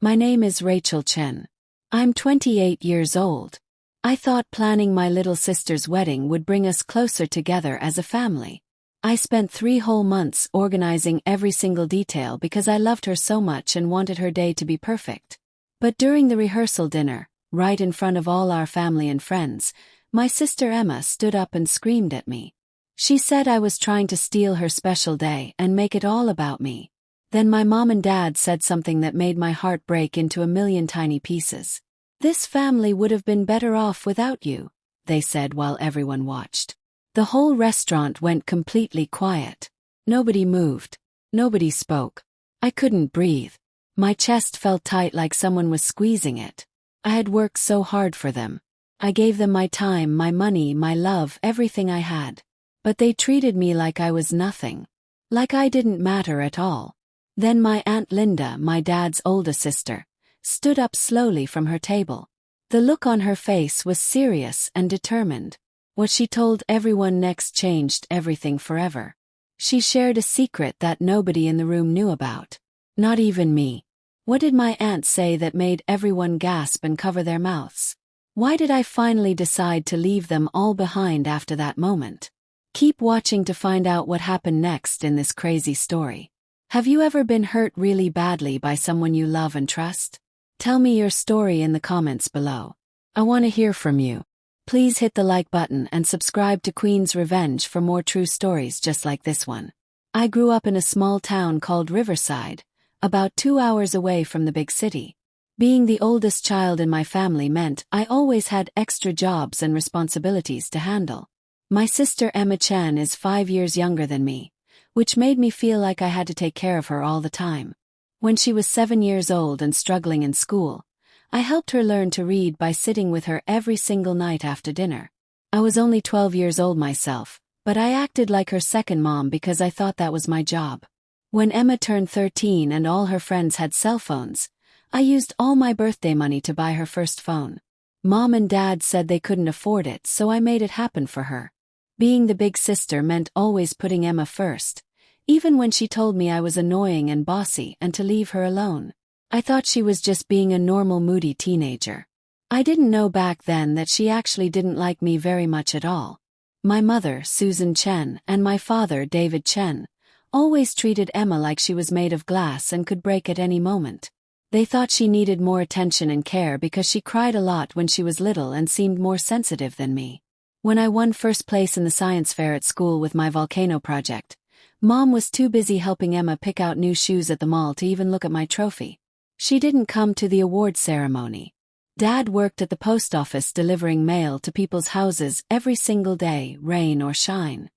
My name is Rachel Chen. I'm 28 years old. I thought planning my little sister's wedding would bring us closer together as a family. I spent 3 whole months organizing every single detail because I loved her so much and wanted her day to be perfect. But during the rehearsal dinner, right in front of all our family and friends, my sister Emma stood up and screamed at me. She said I was trying to steal her special day and make it all about me. Then my mom and dad said something that made my heart break into a million tiny pieces. "This family would have been better off without you," they said while everyone watched. The whole restaurant went completely quiet. Nobody moved. Nobody spoke. I couldn't breathe. My chest felt tight like someone was squeezing it. I had worked so hard for them. I gave them my time, my money, my love, everything I had. But they treated me like I was nothing. Like I didn't matter at all. Then my Aunt Linda, my dad's older sister, stood up slowly from her table. The look on her face was serious and determined. What she told everyone next changed everything forever. She shared a secret that nobody in the room knew about. Not even me. What did my aunt say that made everyone gasp and cover their mouths? Why did I finally decide to leave them all behind after that moment? Keep watching to find out what happened next in this crazy story. Have you ever been hurt really badly by someone you love and trust? Tell me your story in the comments below. I want to hear from you. Please hit the like button and subscribe to Queen's Revenge for more true stories just like this one. I grew up in a small town called Riverside, about 2 hours away from the big city. Being the oldest child in my family meant I always had extra jobs and responsibilities to handle. My sister Emma Chen is 5 years younger than me, which made me feel like I had to take care of her all the time. When she was 7 years old and struggling in school, I helped her learn to read by sitting with her every single night after dinner. I was only 12 years old myself, but I acted like her second mom because I thought that was my job. When Emma turned 13 and all her friends had cell phones, I used all my birthday money to buy her first phone. Mom and Dad said they couldn't afford it, so I made it happen for her. Being the big sister meant always putting Emma first, even when she told me I was annoying and bossy and to leave her alone. I thought she was just being a normal moody teenager. I didn't know back then that she actually didn't like me very much at all. My mother, Susan Chen, and my father, David Chen, always treated Emma like she was made of glass and could break at any moment. They thought she needed more attention and care because she cried a lot when she was little and seemed more sensitive than me. When I won first place in the science fair at school with my volcano project, Mom was too busy helping Emma pick out new shoes at the mall to even look at my trophy. She didn't come to the award ceremony. Dad worked at the post office delivering mail to people's houses every single day, rain or shine.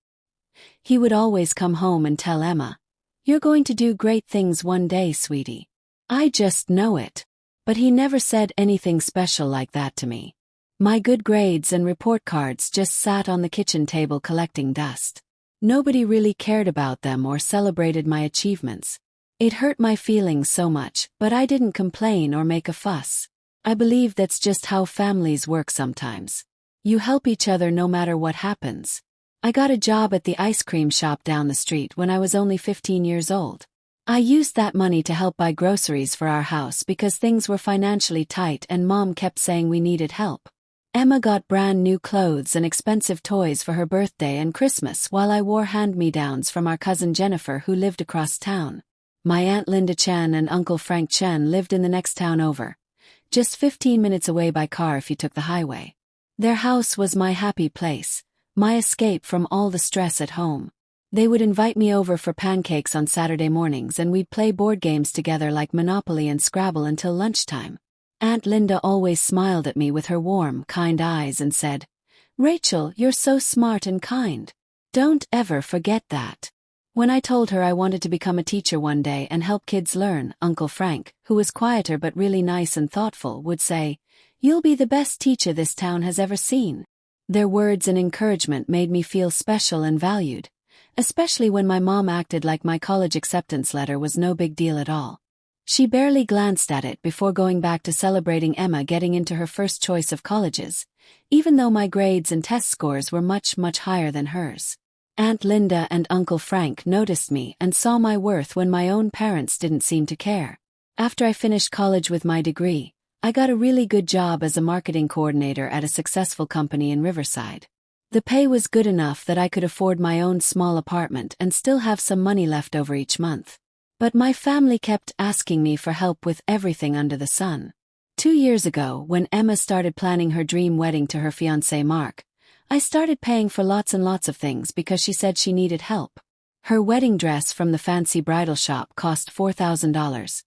He would always come home and tell Emma, "You're going to do great things one day, sweetie. I just know it." But he never said anything special like that to me. My good grades and report cards just sat on the kitchen table collecting dust. Nobody really cared about them or celebrated my achievements. It hurt my feelings so much, but I didn't complain or make a fuss. I believe that's just how families work sometimes. You help each other no matter what happens. I got a job at the ice cream shop down the street when I was only 15 years old. I used that money to help buy groceries for our house because things were financially tight and Mom kept saying we needed help. Emma got brand new clothes and expensive toys for her birthday and Christmas while I wore hand-me-downs from our cousin Jennifer who lived across town. My Aunt Linda Chen and Uncle Frank Chen lived in the next town over, just 15 minutes away by car if you took the highway. Their house was my happy place, my escape from all the stress at home. They would invite me over for pancakes on Saturday mornings and we'd play board games together like Monopoly and Scrabble until lunchtime. Aunt Linda always smiled at me with her warm, kind eyes and said, "Rachel, you're so smart and kind. Don't ever forget that." When I told her I wanted to become a teacher one day and help kids learn, Uncle Frank, who was quieter but really nice and thoughtful, would say, "You'll be the best teacher this town has ever seen." Their words and encouragement made me feel special and valued, especially when my mom acted like my college acceptance letter was no big deal at all. She barely glanced at it before going back to celebrating Emma getting into her first choice of colleges, even though my grades and test scores were much, much higher than hers. Aunt Linda and Uncle Frank noticed me and saw my worth when my own parents didn't seem to care. After I finished college with my degree, I got a really good job as a marketing coordinator at a successful company in Riverside. The pay was good enough that I could afford my own small apartment and still have some money left over each month. But my family kept asking me for help with everything under the sun. 2 years ago, when Emma started planning her dream wedding to her fiancé Mark, I started paying for lots and lots of things because she said she needed help. Her wedding dress from the fancy bridal shop cost $4,000,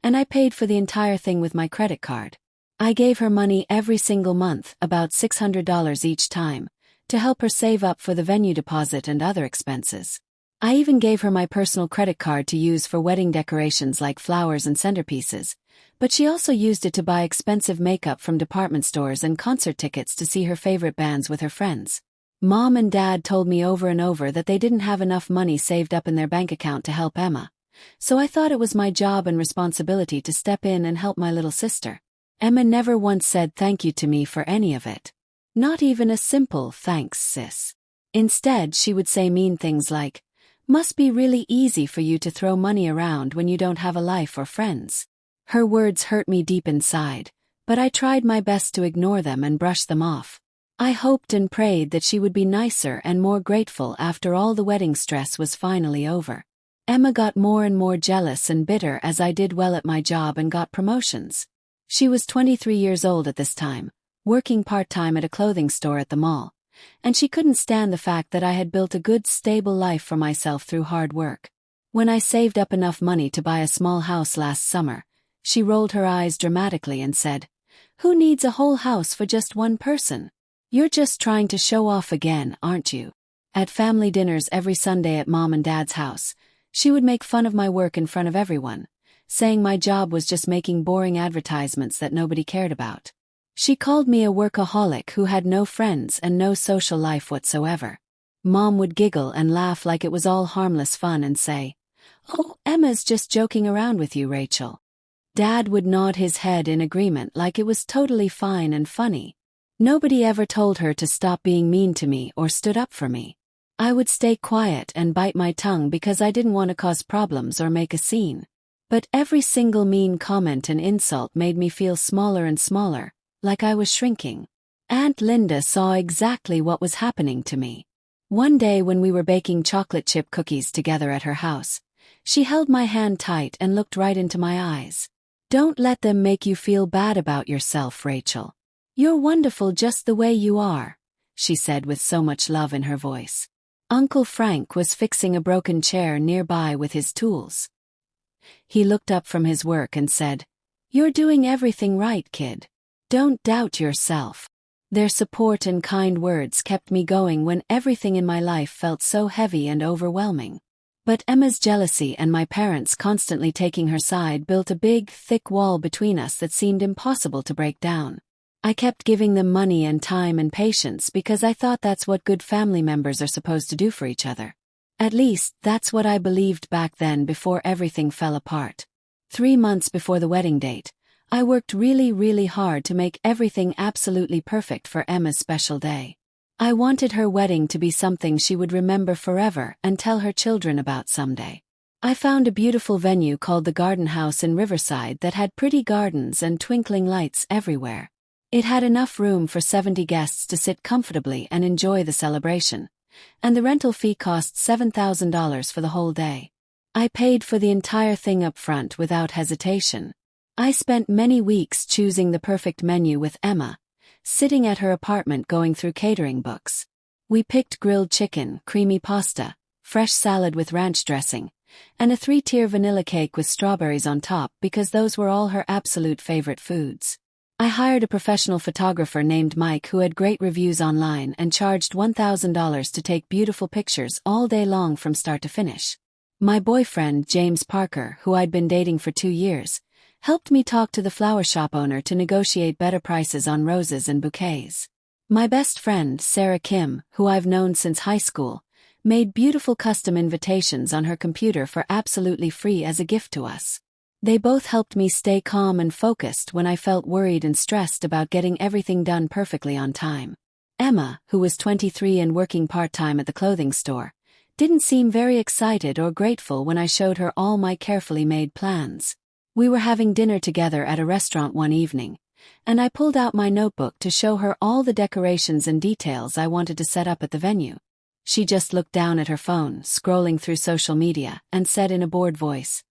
and I paid for the entire thing with my credit card. I gave her money every single month, about $600 each time, to help her save up for the venue deposit and other expenses. I even gave her my personal credit card to use for wedding decorations like flowers and centerpieces, but she also used it to buy expensive makeup from department stores and concert tickets to see her favorite bands with her friends. Mom and Dad told me over and over that they didn't have enough money saved up in their bank account to help Emma, so I thought it was my job and responsibility to step in and help my little sister. Emma never once said thank you to me for any of it. Not even a simple thanks, sis. Instead, she would say mean things like, "Must be really easy for you to throw money around when you don't have a life or friends." Her words hurt me deep inside, but I tried my best to ignore them and brush them off. I hoped and prayed that she would be nicer and more grateful after all the wedding stress was finally over. Emma got more and more jealous and bitter as I did well at my job and got promotions. She was 23 years old at this time, working part-time at a clothing store at the mall, and she couldn't stand the fact that I had built a good, stable life for myself through hard work. When I saved up enough money to buy a small house last summer, she rolled her eyes dramatically and said, "Who needs a whole house for just one person? You're just trying to show off again, aren't you?" At family dinners every Sunday at Mom and Dad's house, she would make fun of my work in front of everyone, saying my job was just making boring advertisements that nobody cared about. She called me a workaholic who had no friends and no social life whatsoever. Mom would giggle and laugh like it was all harmless fun and say, "Oh, Emma's just joking around with you, Rachel." Dad would nod his head in agreement like it was totally fine and funny. Nobody ever told her to stop being mean to me or stood up for me. I would stay quiet and bite my tongue because I didn't want to cause problems or make a scene. But every single mean comment and insult made me feel smaller and smaller, like I was shrinking. Aunt Linda saw exactly what was happening to me. One day when we were baking chocolate chip cookies together at her house, she held my hand tight and looked right into my eyes. "Don't let them make you feel bad about yourself, Rachel. You're wonderful just the way you are," she said with so much love in her voice. Uncle Frank was fixing a broken chair nearby with his tools. He looked up from his work and said, "You're doing everything right, kid. Don't doubt yourself." Their support and kind words kept me going when everything in my life felt so heavy and overwhelming. But Emma's jealousy and my parents constantly taking her side built a big, thick wall between us that seemed impossible to break down. I kept giving them money and time and patience because I thought that's what good family members are supposed to do for each other. At least, that's what I believed back then before everything fell apart. 3 months before the wedding date, I worked really, really hard to make everything absolutely perfect for Emma's special day. I wanted her wedding to be something she would remember forever and tell her children about someday. I found a beautiful venue called the Garden House in Riverside that had pretty gardens and twinkling lights everywhere. It had enough room for 70 guests to sit comfortably and enjoy the celebration, and the rental fee cost $7,000 for the whole day. I paid for the entire thing up front without hesitation. I spent many weeks choosing the perfect menu with Emma, sitting at her apartment going through catering books. We picked grilled chicken, creamy pasta, fresh salad with ranch dressing, and a 3-tier vanilla cake with strawberries on top because those were all her absolute favorite foods. I hired a professional photographer named Mike who had great reviews online and charged $1,000 to take beautiful pictures all day long from start to finish. My boyfriend, James Parker, who I'd been dating for 2 years, helped me talk to the flower shop owner to negotiate better prices on roses and bouquets. My best friend, Sarah Kim, who I've known since high school, made beautiful custom invitations on her computer for absolutely free as a gift to us. They both helped me stay calm and focused when I felt worried and stressed about getting everything done perfectly on time. Emma, who was 23 and working part-time at the clothing store, didn't seem very excited or grateful when I showed her all my carefully made plans. We were having dinner together at a restaurant one evening, and I pulled out my notebook to show her all the decorations and details I wanted to set up at the venue. She just looked down at her phone, scrolling through social media, and said in a bored voice,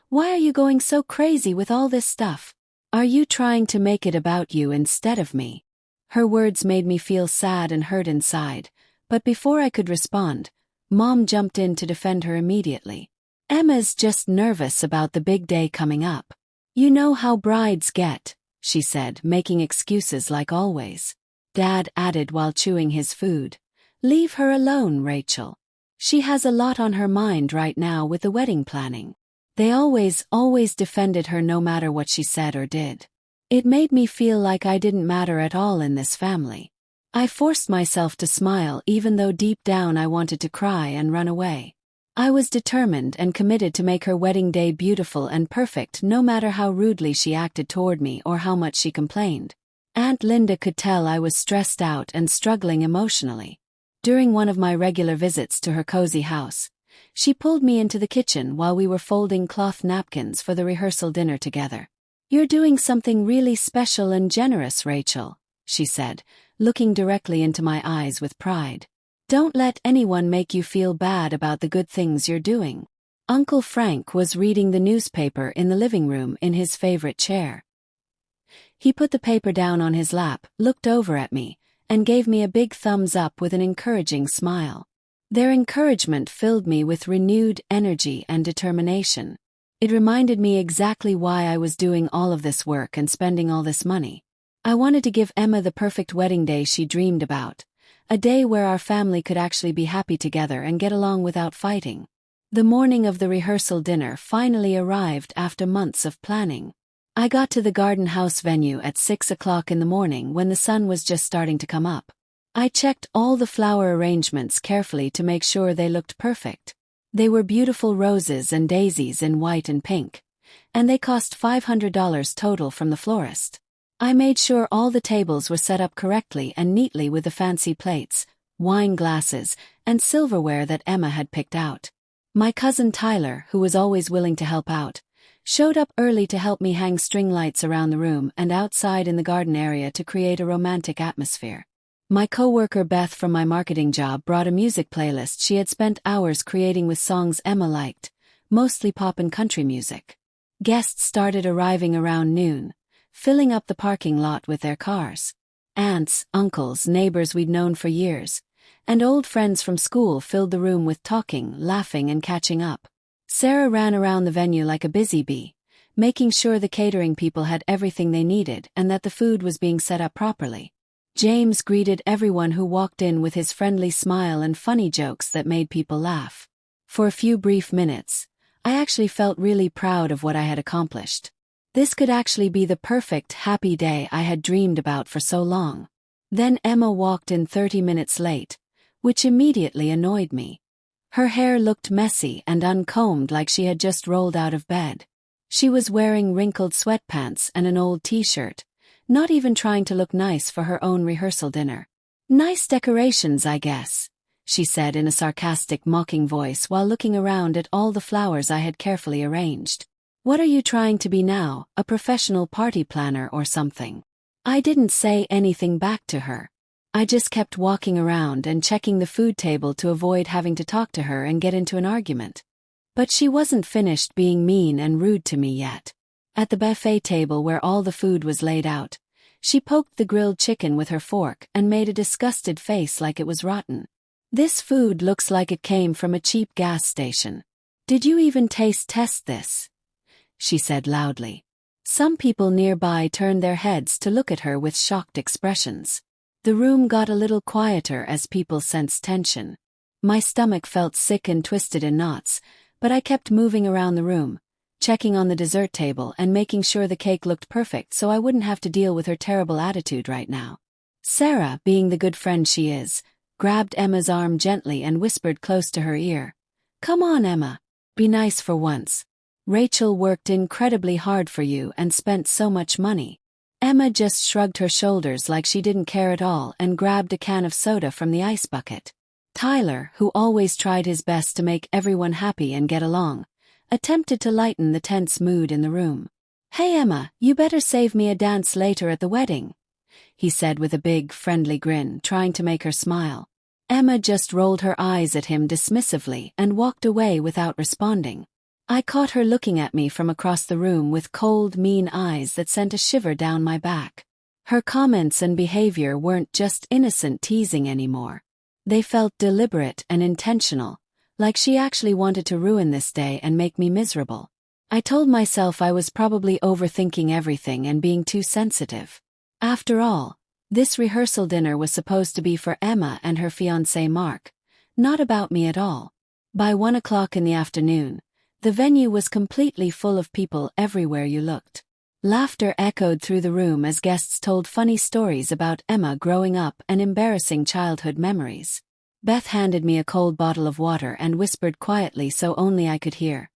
"Why are you going so crazy with all this stuff? Are you trying to make it about you instead of me?" Her words made me feel sad and hurt inside, but before I could respond, Mom jumped in to defend her immediately. "Emma's just nervous about the big day coming up. You know how brides get," she said, making excuses like always. Dad added while chewing his food, "Leave her alone, Rachel. She has a lot on her mind right now with the wedding planning." They always defended her no matter what she said or did. It made me feel like I didn't matter at all in this family. I forced myself to smile even though deep down I wanted to cry and run away. I was determined and committed to make her wedding day beautiful and perfect no matter how rudely she acted toward me or how much she complained. Aunt Linda could tell I was stressed out and struggling emotionally. During one of my regular visits to her cozy house, she pulled me into the kitchen while we were folding cloth napkins for the rehearsal dinner together. "You're doing something really special and generous, Rachel," she said, looking directly into my eyes with pride. "Don't let anyone make you feel bad about the good things you're doing." Uncle Frank was reading the newspaper in the living room in his favorite chair. He put the paper down on his lap, looked over at me, and gave me a big thumbs up with an encouraging smile. Their encouragement filled me with renewed energy and determination. It reminded me exactly why I was doing all of this work and spending all this money. I wanted to give Emma the perfect wedding day she dreamed about. A day where our family could actually be happy together and get along without fighting. The morning of the rehearsal dinner finally arrived after months of planning. I got to the Garden House venue at 6 o'clock in the morning when the sun was just starting to come up. I checked all the flower arrangements carefully to make sure they looked perfect. They were beautiful roses and daisies in white and pink, and they cost $500 total from the florist. I made sure all the tables were set up correctly and neatly with the fancy plates, wine glasses, and silverware that Emma had picked out. My cousin Tyler, who was always willing to help out, showed up early to help me hang string lights around the room and outside in the garden area to create a romantic atmosphere. My coworker Beth from my marketing job brought a music playlist she had spent hours creating with songs Emma liked, mostly pop and country music. Guests started arriving around noon, filling up the parking lot with their cars. Aunts, uncles, neighbors we'd known for years, and old friends from school filled the room with talking, laughing, and catching up. Sarah ran around the venue like a busy bee, making sure the catering people had everything they needed and that the food was being set up properly. James greeted everyone who walked in with his friendly smile and funny jokes that made people laugh. For a few brief minutes, I actually felt really proud of what I had accomplished. This could actually be the perfect, happy day I had dreamed about for so long. Then Emma walked in 30 minutes late, which immediately annoyed me. Her hair looked messy and uncombed like she had just rolled out of bed. She was wearing wrinkled sweatpants and an old t-shirt, not even trying to look nice for her own rehearsal dinner. "Nice decorations, I guess," she said in a sarcastic, mocking voice while looking around at all the flowers I had carefully arranged. "What are you trying to be now, a professional party planner or something?" I didn't say anything back to her. I just kept walking around and checking the food table to avoid having to talk to her and get into an argument. But she wasn't finished being mean and rude to me yet. At the buffet table where all the food was laid out, she poked the grilled chicken with her fork and made a disgusted face like it was rotten. "This food looks like it came from a cheap gas station. Did you even taste test this?" she said loudly. Some people nearby turned their heads to look at her with shocked expressions. The room got a little quieter as people sensed tension. My stomach felt sick and twisted in knots, but I kept moving around the room, checking on the dessert table and making sure the cake looked perfect so I wouldn't have to deal with her terrible attitude right now. Sarah, being the good friend she is, grabbed Emma's arm gently and whispered close to her ear, "Come on, Emma. Be nice for once. Rachel worked incredibly hard for you and spent so much money." Emma just shrugged her shoulders like she didn't care at all and grabbed a can of soda from the ice bucket. Tyler, who always tried his best to make everyone happy and get along, attempted to lighten the tense mood in the room. "Hey Emma, you better save me a dance later at the wedding," he said with a big, friendly grin, trying to make her smile. Emma just rolled her eyes at him dismissively and walked away without responding. I caught her looking at me from across the room with cold, mean eyes that sent a shiver down my back. Her comments and behavior weren't just innocent teasing anymore. They felt deliberate and intentional, like she actually wanted to ruin this day and make me miserable. I told myself I was probably overthinking everything and being too sensitive. After all, this rehearsal dinner was supposed to be for Emma and her fiancé Mark, not about me at all. By 1 o'clock in the afternoon, the venue was completely full of people everywhere you looked. Laughter echoed through the room as guests told funny stories about Emma growing up and embarrassing childhood memories. Beth handed me a cold bottle of water and whispered quietly so only I could hear,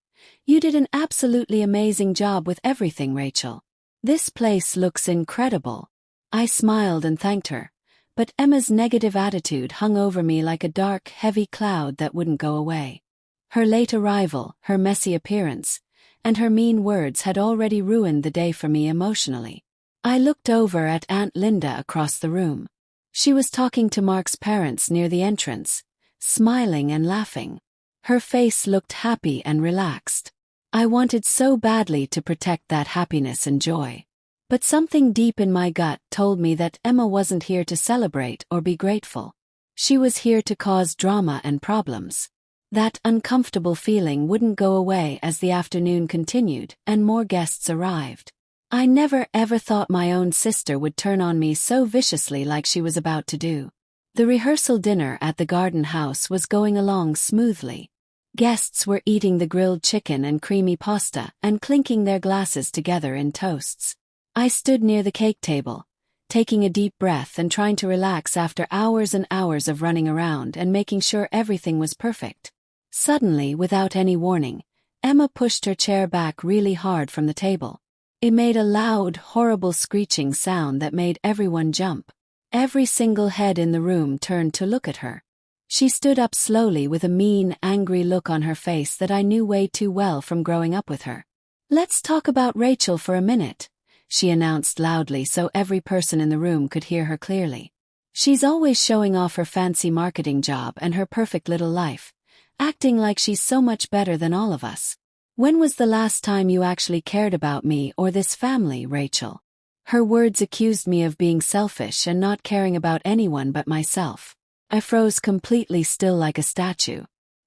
"You did an absolutely amazing job with everything, Rachel. This place looks incredible." I smiled and thanked her, but Emma's negative attitude hung over me like a dark, heavy cloud that wouldn't go away. Her late arrival, her messy appearance, and her mean words had already ruined the day for me emotionally. I looked over at Aunt Linda across the room. She was talking to Mark's parents near the entrance, smiling and laughing. Her face looked happy and relaxed. I wanted so badly to protect that happiness and joy. But something deep in my gut told me that Emma wasn't here to celebrate or be grateful. She was here to cause drama and problems. That uncomfortable feeling wouldn't go away as the afternoon continued and more guests arrived. I never ever thought my own sister would turn on me so viciously like she was about to do. The rehearsal dinner at the garden house was going along smoothly. Guests were eating the grilled chicken and creamy pasta and clinking their glasses together in toasts. I stood near the cake table, taking a deep breath and trying to relax after hours and hours of running around and making sure everything was perfect. Suddenly, without any warning, Emma pushed her chair back really hard from the table. It made a loud, horrible screeching sound that made everyone jump. Every single head in the room turned to look at her. She stood up slowly with a mean, angry look on her face that I knew way too well from growing up with her. "Let's talk about Rachel for a minute," she announced loudly so every person in the room could hear her clearly. "She's always showing off her fancy marketing job and her perfect little life, acting like she's so much better than all of us. When was the last time you actually cared about me or this family, Rachel?" Her words accused me of being selfish and not caring about anyone but myself. I froze completely still like a statue.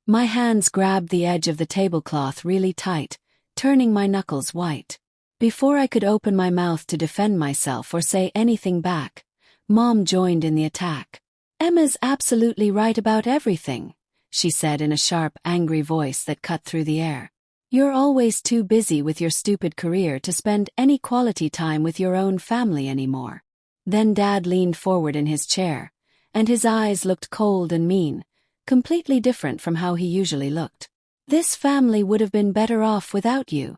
My hands grabbed the edge of the tablecloth really tight, turning my knuckles white. Before I could open my mouth to defend myself or say anything back, Mom joined in the attack. "Emma's absolutely right about everything," she said in a sharp, angry voice that cut through the air. "You're always too busy with your stupid career to spend any quality time with your own family anymore." Then Dad leaned forward in his chair, and his eyes looked cold and mean, completely different from how he usually looked. "This family would have been better off without you,"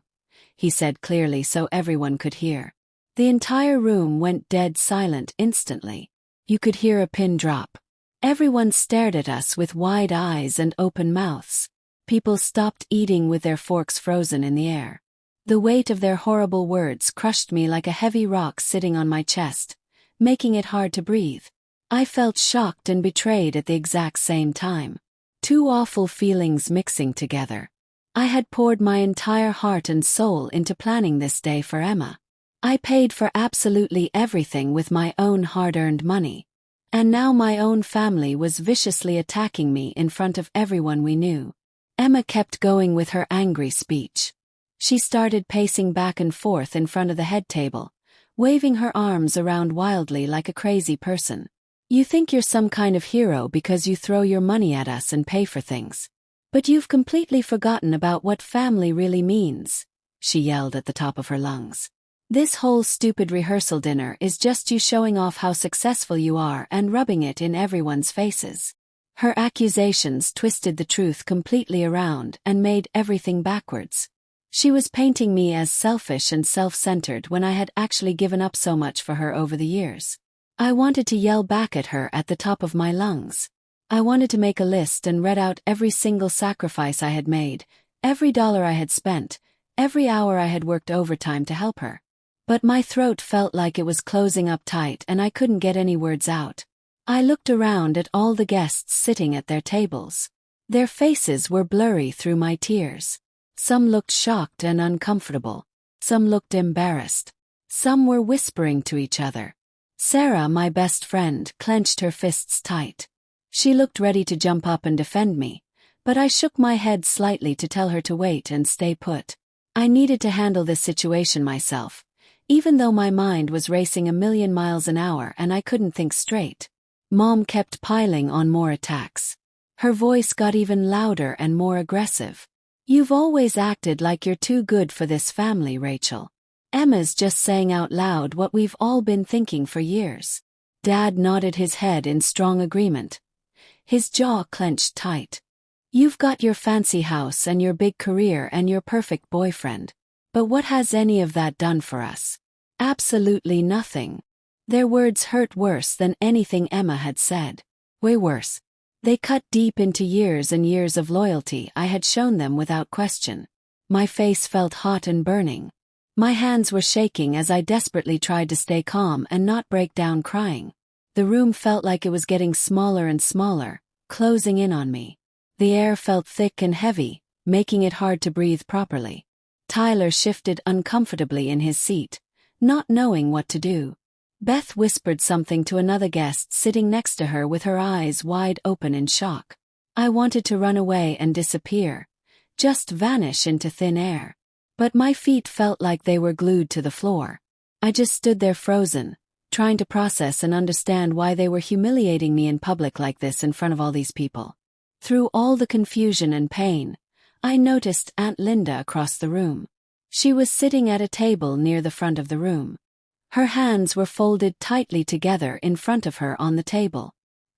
he said clearly so everyone could hear. The entire room went dead silent instantly. You could hear a pin drop. Everyone stared at us with wide eyes and open mouths. People stopped eating with their forks frozen in the air. The weight of their horrible words crushed me like a heavy rock sitting on my chest, making it hard to breathe. I felt shocked and betrayed at the exact same time. Two awful feelings mixing together. I had poured my entire heart and soul into planning this day for Emma. I paid for absolutely everything with my own hard-earned money. And now my own family was viciously attacking me in front of everyone we knew. Emma kept going with her angry speech. She started pacing back and forth in front of the head table, waving her arms around wildly like a crazy person. "You think you're some kind of hero because you throw your money at us and pay for things. But you've completely forgotten about what family really means," she yelled at the top of her lungs. "This whole stupid rehearsal dinner is just you showing off how successful you are and rubbing it in everyone's faces." Her accusations twisted the truth completely around and made everything backwards. She was painting me as selfish and self-centered when I had actually given up so much for her over the years. I wanted to yell back at her at the top of my lungs. I wanted to make a list and read out every single sacrifice I had made, every dollar I had spent, Every hour I had worked overtime to help her. But my throat felt like it was closing up tight and I couldn't get any words out. I looked around at all the guests sitting at their tables. Their faces were blurry through my tears. Some looked shocked and uncomfortable. Some looked embarrassed. Some were whispering to each other. Sarah, my best friend, clenched her fists tight. She looked ready to jump up and defend me, but I shook my head slightly to tell her to wait and stay put. I needed to handle this situation myself, even though my mind was racing 1,000,000 miles an hour and I couldn't think straight. Mom kept piling on more attacks. Her voice got even louder and more aggressive. "You've always acted like you're too good for this family, Rachel. Emma's just saying out loud what we've all been thinking for years." Dad nodded his head in strong agreement. His jaw clenched tight. "You've got your fancy house and your big career and your perfect boyfriend. But what has any of that done for us? Absolutely nothing." Their words hurt worse than anything Emma had said. Way worse. They cut deep into years and years of loyalty I had shown them without question. My face felt hot and burning. My hands were shaking as I desperately tried to stay calm and not break down crying. The room felt like it was getting smaller and smaller, closing in on me. The air felt thick and heavy, making it hard to breathe properly. Tyler shifted uncomfortably in his seat, not knowing what to do. Beth whispered something to another guest sitting next to her with her eyes wide open in shock. I wanted to run away and disappear, just vanish into thin air. But my feet felt like they were glued to the floor. I just stood there frozen, trying to process and understand why they were humiliating me in public like this in front of all these people. Through all the confusion and pain, I noticed Aunt Linda across the room. She was sitting at a table near the front of the room. Her hands were folded tightly together in front of her on the table.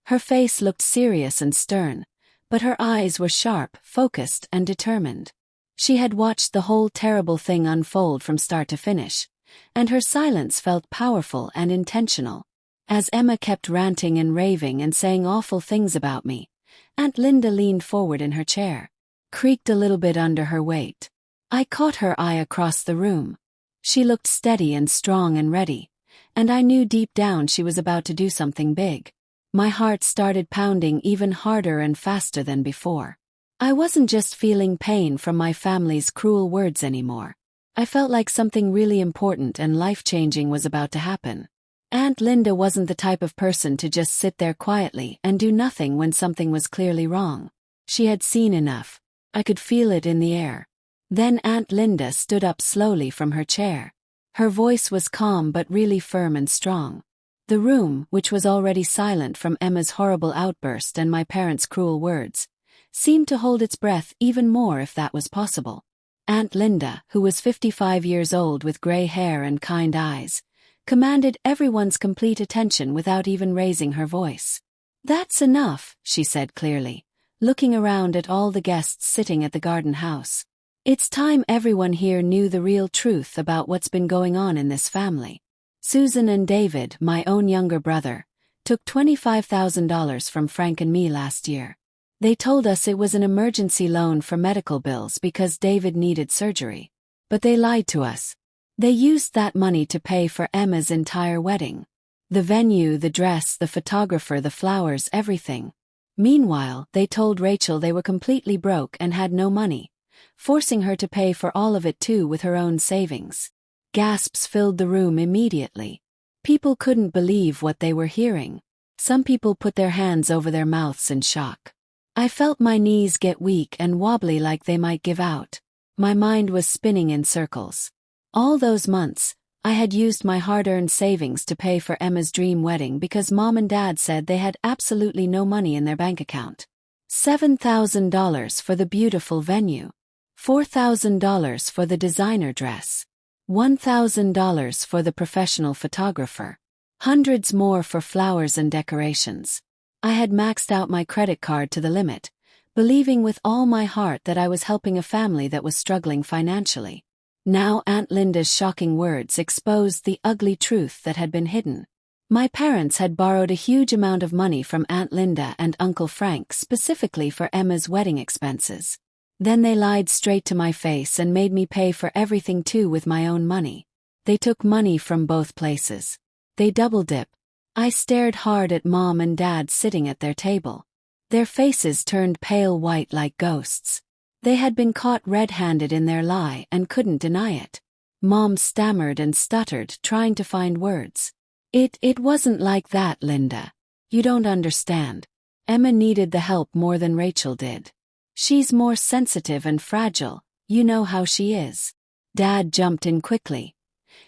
Her face looked serious and stern, but her eyes were sharp, focused, and determined. She had watched the whole terrible thing unfold from start to finish, and her silence felt powerful and intentional. As Emma kept ranting and raving and saying awful things about me, Aunt Linda leaned forward in her chair, creaked a little bit under her weight. I caught her eye across the room. She looked steady and strong and ready, and I knew deep down she was about to do something big. My heart started pounding even harder and faster than before. I wasn't just feeling pain from my family's cruel words anymore. I felt like something really important and life-changing was about to happen. Aunt Linda wasn't the type of person to just sit there quietly and do nothing when something was clearly wrong. She had seen enough. I could feel it in the air. Then Aunt Linda stood up slowly from her chair. Her voice was calm but really firm and strong. The room, which was already silent from Emma's horrible outburst and my parents' cruel words, seemed to hold its breath even more if that was possible. Aunt Linda, who was 55 years old with gray hair and kind eyes, commanded everyone's complete attention without even raising her voice. "That's enough," she said clearly, looking around at all the guests sitting at the garden house. "It's time everyone here knew the real truth about what's been going on in this family. Susan and David, my own younger brother, took $25,000 from Frank and me last year. They told us it was an emergency loan for medical bills because David needed surgery. But they lied to us. They used that money to pay for Emma's entire wedding. The venue, the dress, the photographer, the flowers, everything. Meanwhile, they told Rachel they were completely broke and had no money, forcing her to pay for all of it too with her own savings." Gasps filled the room immediately. People couldn't believe what they were hearing. Some people put their hands over their mouths in shock. I felt my knees get weak and wobbly like they might give out. My mind was spinning in circles. All those months, I had used my hard-earned savings to pay for Emma's dream wedding because Mom and Dad said they had absolutely no money in their bank account. $7,000 for the beautiful venue. $4,000 for the designer dress. $1,000 for the professional photographer. Hundreds more for flowers and decorations. I had maxed out my credit card to the limit, believing with all my heart that I was helping a family that was struggling financially. Now Aunt Linda's shocking words exposed the ugly truth that had been hidden. My parents had borrowed a huge amount of money from Aunt Linda and Uncle Frank specifically for Emma's wedding expenses. Then they lied straight to my face and made me pay for everything too with my own money. They took money from both places. They double-dip. I stared hard at Mom and Dad sitting at their table. Their faces turned pale white like ghosts. They had been caught red-handed in their lie and couldn't deny it. Mom stammered and stuttered, trying to find words. It wasn't like that, Linda. You don't understand. Emma needed the help more than Rachel did. She's more sensitive and fragile, you know how she is. Dad jumped in quickly,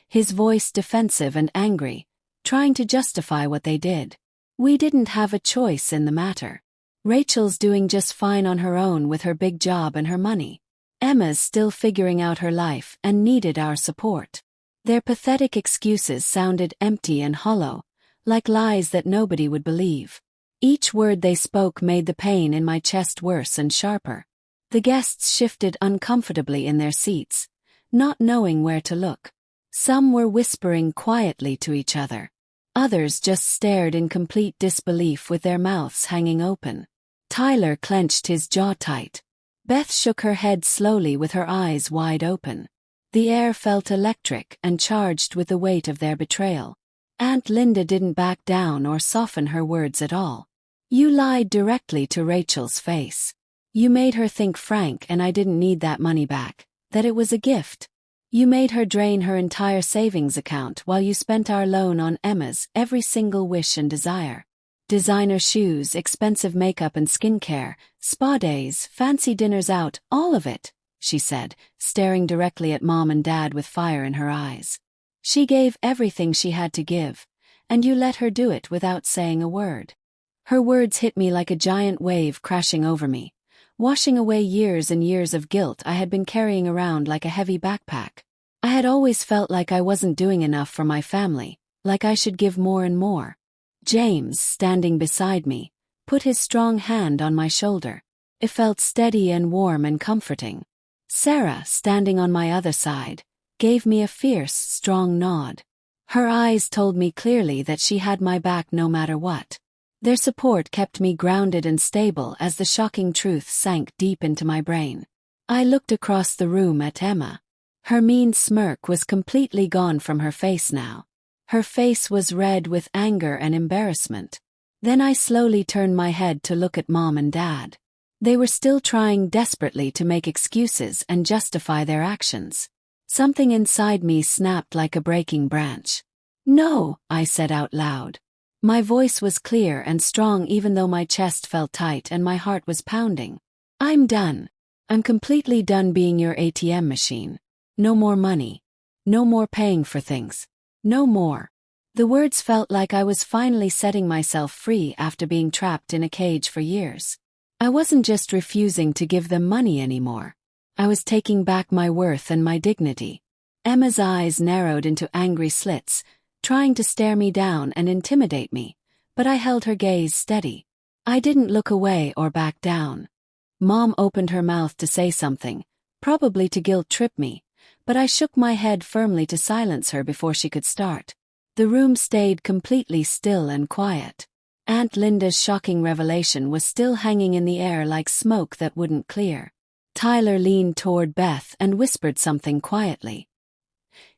his voice defensive and angry, trying to justify what they did. We didn't have a choice in the matter. Rachel's doing just fine on her own with her big job and her money. Emma's still figuring out her life and needed our support. Their pathetic excuses sounded empty and hollow, like lies that nobody would believe. Each word they spoke made the pain in my chest worse and sharper. The guests shifted uncomfortably in their seats, not knowing where to look. Some were whispering quietly to each other. Others just stared in complete disbelief with their mouths hanging open. Tyler clenched his jaw tight. Beth shook her head slowly with her eyes wide open. The air felt electric and charged with the weight of their betrayal. Aunt Linda didn't back down or soften her words at all. You lied directly to Rachel's face. You made her think Frank and I didn't need that money back, that it was a gift. You made her drain her entire savings account while you spent our loan on Emma's every single wish and desire. Designer shoes, expensive makeup and skincare, spa days, fancy dinners out, all of it, she said, staring directly at Mom and Dad with fire in her eyes. She gave everything she had to give, and you let her do it without saying a word. Her words hit me like a giant wave crashing over me, washing away years and years of guilt I had been carrying around like a heavy backpack. I had always felt like I wasn't doing enough for my family, like I should give more and more. James, standing beside me, put his strong hand on my shoulder. It felt steady and warm and comforting. Sarah, standing on my other side, gave me a fierce, strong nod. Her eyes told me clearly that she had my back no matter what. Their support kept me grounded and stable as the shocking truth sank deep into my brain. I looked across the room at Emma. Her mean smirk was completely gone from her face now. Her face was red with anger and embarrassment. Then I slowly turned my head to look at Mom and Dad. They were still trying desperately to make excuses and justify their actions. Something inside me snapped like a breaking branch. No, I said out loud. My voice was clear and strong even though my chest felt tight and my heart was pounding. I'm done. I'm completely done being your ATM machine. No more money. No more paying for things. No more. The words felt like I was finally setting myself free after being trapped in a cage for years. I wasn't just refusing to give them money anymore. I was taking back my worth and my dignity. Emma's eyes narrowed into angry slits, trying to stare me down and intimidate me, but I held her gaze steady. I didn't look away or back down. Mom opened her mouth to say something, probably to guilt-trip me, but I shook my head firmly to silence her before she could start. The room stayed completely still and quiet. Aunt Linda's shocking revelation was still hanging in the air like smoke that wouldn't clear. Tyler leaned toward Beth and whispered something quietly.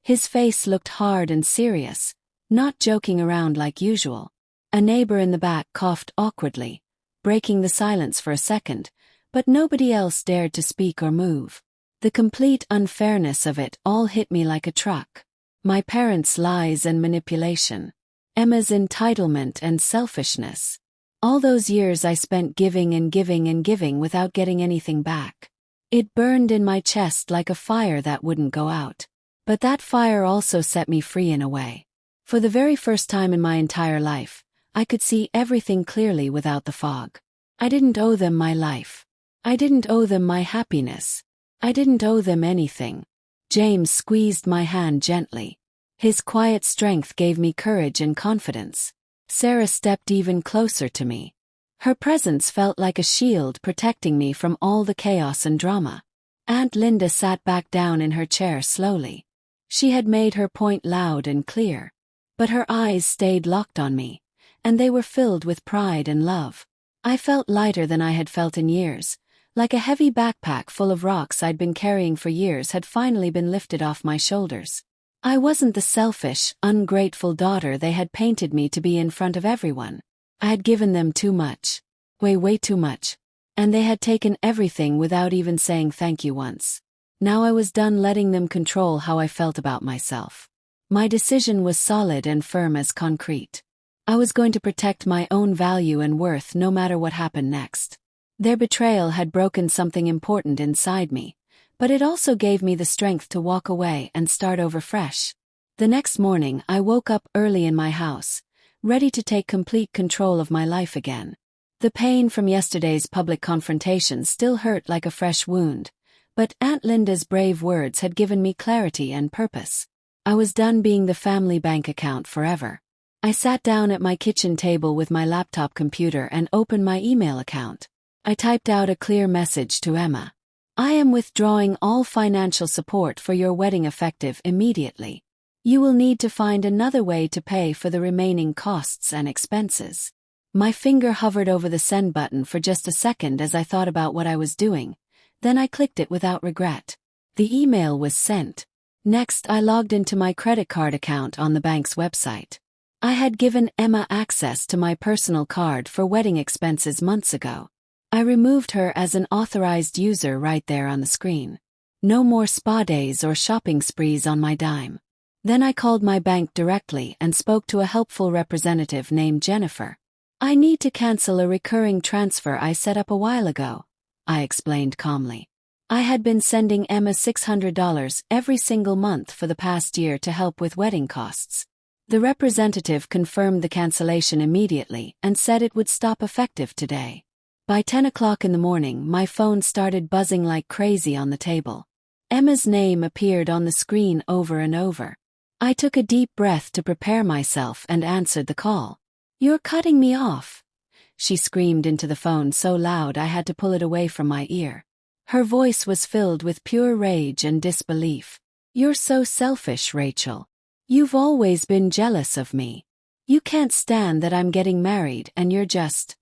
His face looked hard and serious, not joking around like usual. A neighbor in the back coughed awkwardly, breaking the silence for a second, but nobody else dared to speak or move. The complete unfairness of it all hit me like a truck. My parents' lies and manipulation. Emma's entitlement and selfishness. All those years I spent giving and giving and giving without getting anything back. It burned in my chest like a fire that wouldn't go out. But that fire also set me free in a way. For the very first time in my entire life, I could see everything clearly without the fog. I didn't owe them my life. I didn't owe them my happiness. I didn't owe them anything. James squeezed my hand gently. His quiet strength gave me courage and confidence. Sarah stepped even closer to me. Her presence felt like a shield protecting me from all the chaos and drama. Aunt Linda sat back down in her chair slowly. She had made her point loud and clear. But her eyes stayed locked on me, and they were filled with pride and love. I felt lighter than I had felt in years, Like a heavy backpack full of rocks I'd been carrying for years had finally been lifted off my shoulders. I wasn't the selfish, ungrateful daughter they had painted me to be in front of everyone. I had given them too much. Way too much. And they had taken everything without even saying thank you once. Now I was done letting them control how I felt about myself. My decision was solid and firm as concrete. I was going to protect my own value and worth no matter what happened next. Their betrayal had broken something important inside me, but it also gave me the strength to walk away and start over fresh. The next morning I woke up early in my house, ready to take complete control of my life again. The pain from yesterday's public confrontation still hurt like a fresh wound, but Aunt Linda's brave words had given me clarity and purpose. I was done being the family bank account forever. I sat down at my kitchen table with my laptop computer and opened my email account. I typed out a clear message to Emma. I am withdrawing all financial support for your wedding effective immediately. You will need to find another way to pay for the remaining costs and expenses. My finger hovered over the send button for just a second as I thought about what I was doing. Then I clicked it without regret. The email was sent. Next, I logged into my credit card account on the bank's website. I had given Emma access to my personal card for wedding expenses months ago. I removed her as an authorized user right there on the screen. No more spa days or shopping sprees on my dime. Then I called my bank directly and spoke to a helpful representative named Jennifer. I need to cancel a recurring transfer I set up a while ago, I explained calmly. I had been sending Emma $600 every single month for the past year to help with wedding costs. The representative confirmed the cancellation immediately and said it would stop effective today. By 10 o'clock in the morning, my phone started buzzing like crazy on the table. Emma's name appeared on the screen over and over. I took a deep breath to prepare myself and answered the call. "You're cutting me off," she screamed into the phone so loud I had to pull it away from my ear. Her voice was filled with pure rage and disbelief. "You're so selfish, Rachel. You've always been jealous of me. You can't stand that I'm getting married and you're just...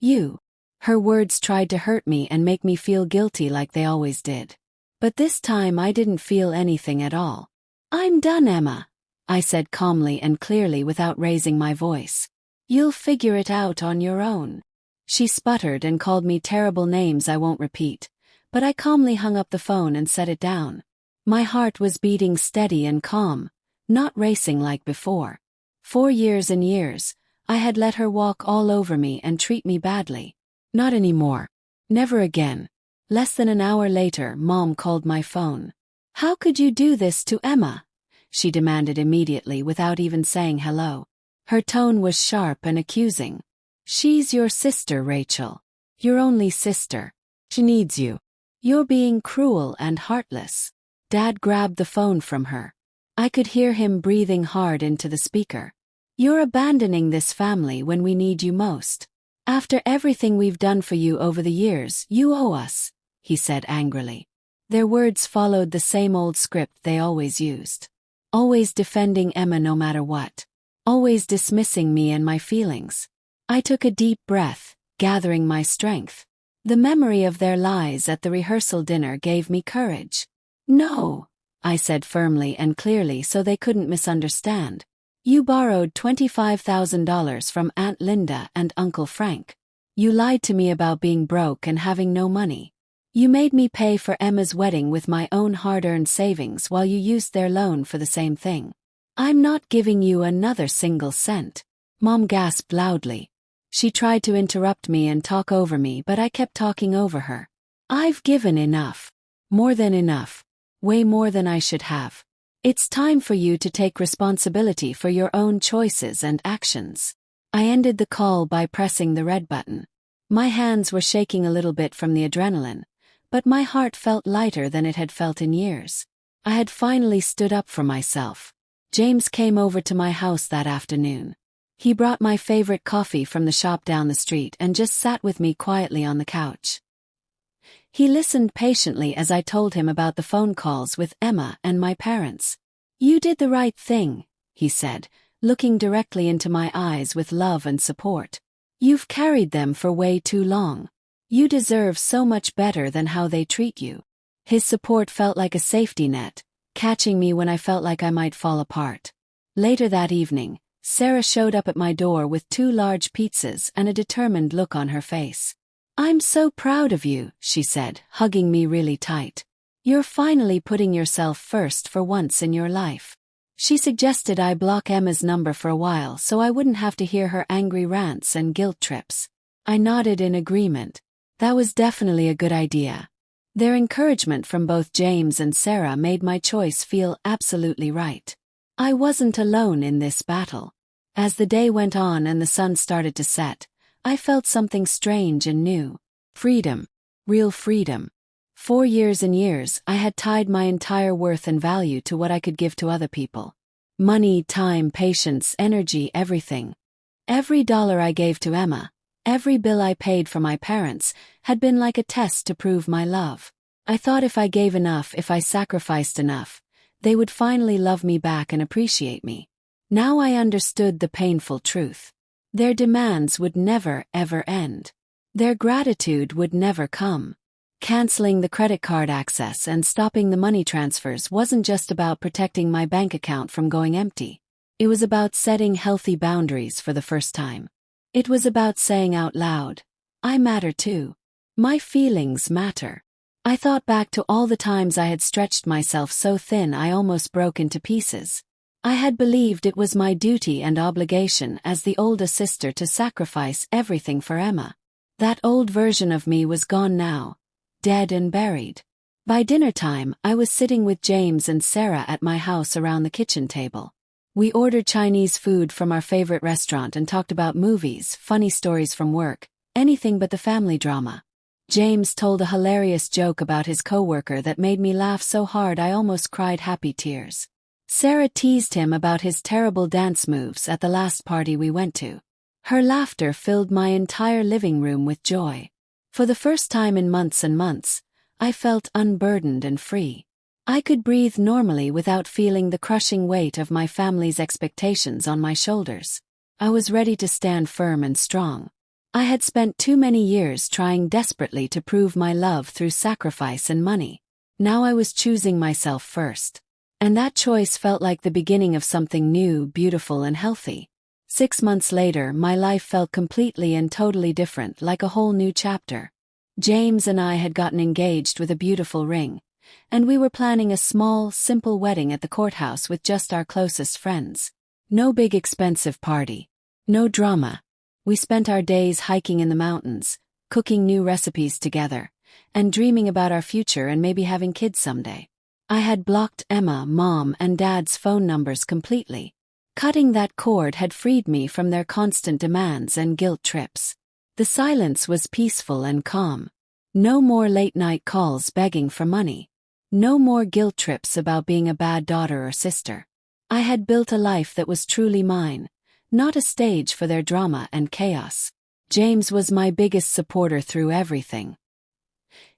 you." Her words tried to hurt me and make me feel guilty like they always did. But this time I didn't feel anything at all. "I'm done, Emma," I said calmly and clearly without raising my voice. "You'll figure it out on your own." She sputtered and called me terrible names I won't repeat, but I calmly hung up the phone and set it down. My heart was beating steady and calm, not racing like before. For years and years, I had let her walk all over me and treat me badly. Not anymore. Never again. Less than an hour later, Mom called my phone. "How could you do this to Emma?" she demanded immediately without even saying hello. Her tone was sharp and accusing. "She's your sister, Rachel. Your only sister. She needs you. You're being cruel and heartless." Dad grabbed the phone from her. I could hear him breathing hard into the speaker. "You're abandoning this family when we need you most. After everything we've done for you over the years, you owe us," he said angrily. Their words followed the same old script they always used. Always defending Emma no matter what. Always dismissing me and my feelings. I took a deep breath, gathering my strength. The memory of their lies at the rehearsal dinner gave me courage. "No," I said firmly and clearly so they couldn't misunderstand. "You borrowed $25,000 from Aunt Linda and Uncle Frank. You lied to me about being broke and having no money. You made me pay for Emma's wedding with my own hard-earned savings while you used their loan for the same thing. I'm not giving you another single cent." Mom gasped loudly. She tried to interrupt me and talk over me, but I kept talking over her. "I've given enough. More than enough. Way more than I should have. It's time for you to take responsibility for your own choices and actions." I ended the call by pressing the red button. My hands were shaking a little bit from the adrenaline, but my heart felt lighter than it had felt in years. I had finally stood up for myself. James came over to my house that afternoon. He brought my favorite coffee from the shop down the street and just sat with me quietly on the couch. He listened patiently as I told him about the phone calls with Emma and my parents. "You did the right thing," he said, looking directly into my eyes with love and support. "You've carried them for way too long. You deserve so much better than how they treat you. His support felt like a safety net, catching me when I felt like I might fall apart. Later that evening, Sarah showed up at my door with 2 large pizzas and a determined look on her face. "I'm so proud of you," she said, hugging me really tight. "You're finally putting yourself first for once in your life." She suggested I block Emma's number for a while so I wouldn't have to hear her angry rants and guilt trips. I nodded in agreement. That was definitely a good idea. Their encouragement from both James and Sarah made my choice feel absolutely right. I wasn't alone in this battle. As the day went on and the sun started to set, I felt something strange and new. Freedom. Real freedom. For years and years, I had tied my entire worth and value to what I could give to other people. Money, time, patience, energy, everything. Every dollar I gave to Emma, every bill I paid for my parents, had been like a test to prove my love. I thought if I gave enough, if I sacrificed enough, they would finally love me back and appreciate me. Now I understood the painful truth. Their demands would never, ever end. Their gratitude would never come. Canceling the credit card access and stopping the money transfers wasn't just about protecting my bank account from going empty. It was about setting healthy boundaries for the first time. It was about saying out loud, "I matter too. My feelings matter." I thought back to all the times I had stretched myself so thin I almost broke into pieces. I had believed it was my duty and obligation as the older sister to sacrifice everything for Emma. That old version of me was gone now. Dead and buried. By dinner time, I was sitting with James and Sarah at my house around the kitchen table. We ordered Chinese food from our favorite restaurant and talked about movies, funny stories from work, anything but the family drama. James told a hilarious joke about his coworker that made me laugh so hard I almost cried happy tears. Sarah teased him about his terrible dance moves at the last party we went to. Her laughter filled my entire living room with joy. For the first time in months and months, I felt unburdened and free. I could breathe normally without feeling the crushing weight of my family's expectations on my shoulders. I was ready to stand firm and strong. I had spent too many years trying desperately to prove my love through sacrifice and money. Now I was choosing myself first. And that choice felt like the beginning of something new, beautiful, and healthy. 6 months later, my life felt completely and totally different, like a whole new chapter. James and I had gotten engaged with a beautiful ring, and we were planning a small, simple wedding at the courthouse with just our closest friends. No big expensive party. No drama. We spent our days hiking in the mountains, cooking new recipes together, and dreaming about our future and maybe having kids someday. I had blocked Emma, Mom, and Dad's phone numbers completely. Cutting that cord had freed me from their constant demands and guilt trips. The silence was peaceful and calm. No more late-night calls begging for money. No more guilt trips about being a bad daughter or sister. I had built a life that was truly mine, not a stage for their drama and chaos. James was my biggest supporter through everything.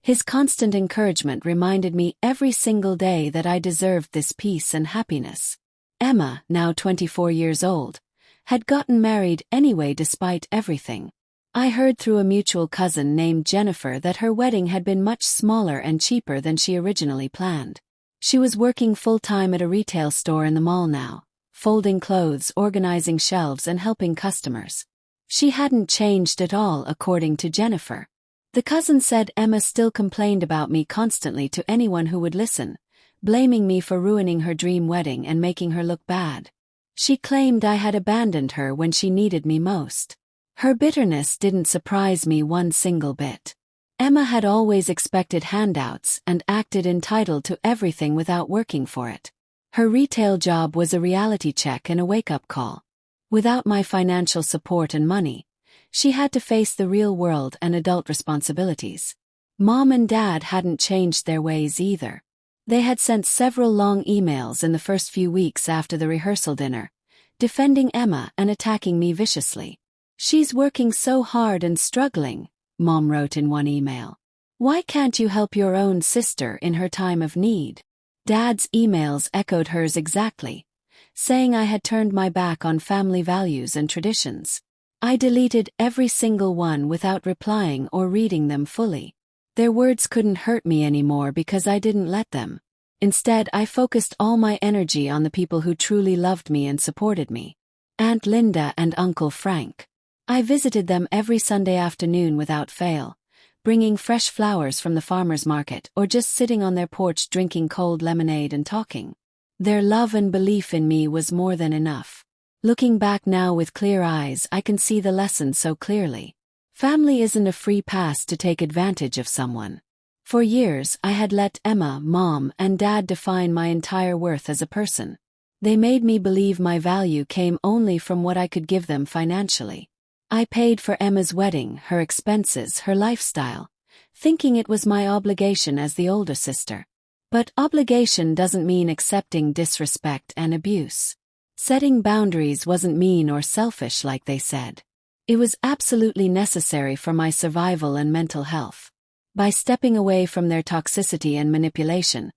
His constant encouragement reminded me every single day that I deserved this peace and happiness. Emma, now 24 years old, had gotten married anyway despite everything. I heard through a mutual cousin named Jennifer that her wedding had been much smaller and cheaper than she originally planned. She was working full-time at a retail store in the mall now, folding clothes, organizing shelves, and helping customers. She hadn't changed at all, according to Jennifer. The cousin said Emma still complained about me constantly to anyone who would listen, blaming me for ruining her dream wedding and making her look bad. She claimed I had abandoned her when she needed me most. Her bitterness didn't surprise me one single bit. Emma had always expected handouts and acted entitled to everything without working for it. Her retail job was a reality check and a wake-up call. Without my financial support and money, she had to face the real world and adult responsibilities. Mom and Dad hadn't changed their ways either. They had sent several long emails in the first few weeks after the rehearsal dinner, defending Emma and attacking me viciously. "She's working so hard and struggling," Mom wrote in one email. "Why can't you help your own sister in her time of need?" Dad's emails echoed hers exactly, saying I had turned my back on family values and traditions. I deleted every single one without replying or reading them fully. Their words couldn't hurt me anymore because I didn't let them. Instead, I focused all my energy on the people who truly loved me and supported me. Aunt Linda and Uncle Frank. I visited them every Sunday afternoon without fail, bringing fresh flowers from the farmer's market or just sitting on their porch drinking cold lemonade and talking. Their love and belief in me was more than enough. Looking back now with clear eyes, I can see the lesson so clearly. Family isn't a free pass to take advantage of someone. For years, I had let Emma, Mom, and Dad define my entire worth as a person. They made me believe my value came only from what I could give them financially. I paid for Emma's wedding, her expenses, her lifestyle, thinking it was my obligation as the older sister. But obligation doesn't mean accepting disrespect and abuse. Setting boundaries wasn't mean or selfish like they said. It was absolutely necessary for my survival and mental health. By stepping away from their toxicity and manipulation,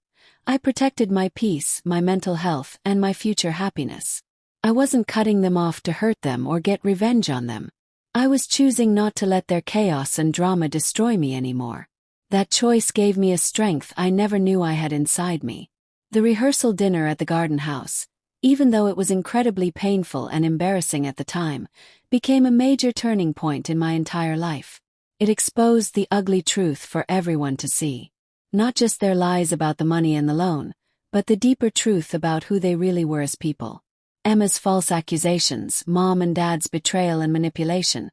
I protected my peace, my mental health, and my future happiness. I wasn't cutting them off to hurt them or get revenge on them. I was choosing not to let their chaos and drama destroy me anymore. That choice gave me a strength I never knew I had inside me. The rehearsal dinner at the garden house, even though it was incredibly painful and embarrassing at the time, became a major turning point in my entire life. It exposed the ugly truth for everyone to see. Not just their lies about the money and the loan, but the deeper truth about who they really were as people. Emma's false accusations, Mom and Dad's betrayal and manipulation,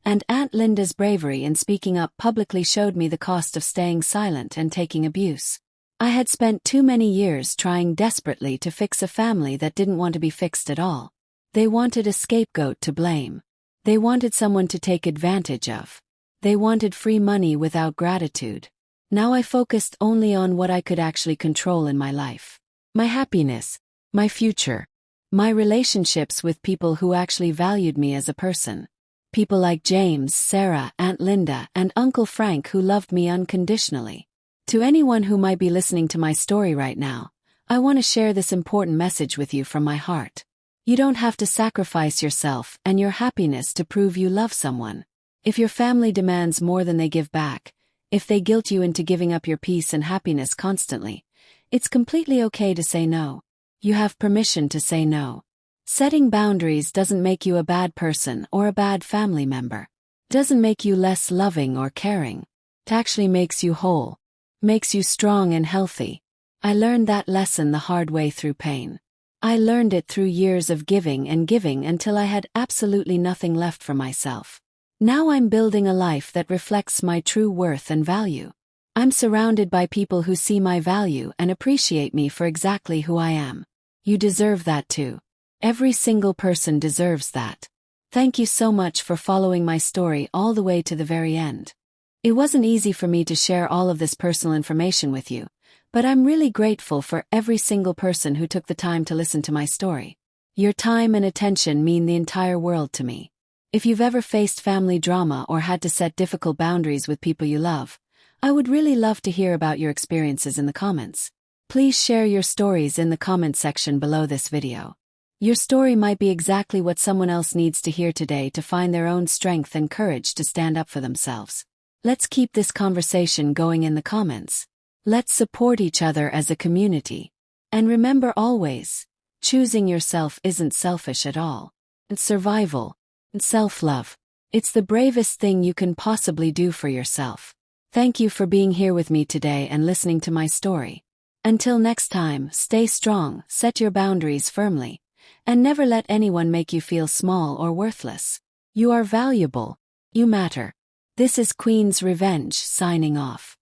and Aunt Linda's bravery in speaking up publicly showed me the cost of staying silent and taking abuse. I had spent too many years trying desperately to fix a family that didn't want to be fixed at all. They wanted a scapegoat to blame. They wanted someone to take advantage of. They wanted free money without gratitude. Now I focused only on what I could actually control in my life. My happiness, my future, my relationships with people who actually valued me as a person. People like James, Sarah, Aunt Linda, and Uncle Frank who loved me unconditionally. To anyone who might be listening to my story right now, I want to share this important message with you from my heart. You don't have to sacrifice yourself and your happiness to prove you love someone. If your family demands more than they give back, if they guilt you into giving up your peace and happiness constantly, it's completely okay to say no. You have permission to say no. Setting boundaries doesn't make you a bad person or a bad family member. It doesn't make you less loving or caring. It actually makes you whole. Makes you strong and healthy. I learned that lesson the hard way through pain. I learned it through years of giving until I had absolutely nothing left for myself. Now I'm building a life that reflects my true worth and value. I'm surrounded by people who see my value and appreciate me for exactly who I am. You deserve that too. Every single person deserves that. Thank you so much for following my story all the way to the very end. It wasn't easy for me to share all of this personal information with you, but I'm really grateful for every single person who took the time to listen to my story. Your time and attention mean the entire world to me. If you've ever faced family drama or had to set difficult boundaries with people you love, I would really love to hear about your experiences in the comments. Please share your stories in the comment section below this video. Your story might be exactly what someone else needs to hear today to find their own strength and courage to stand up for themselves. Let's keep this conversation going in the comments. Let's support each other as a community. And remember always, choosing yourself isn't selfish at all. It's survival. It's self-love. It's the bravest thing you can possibly do for yourself. Thank you for being here with me today and listening to my story. Until next time, stay strong, set your boundaries firmly, and never let anyone make you feel small or worthless. You are valuable. You matter. This is Queen's Revenge signing off.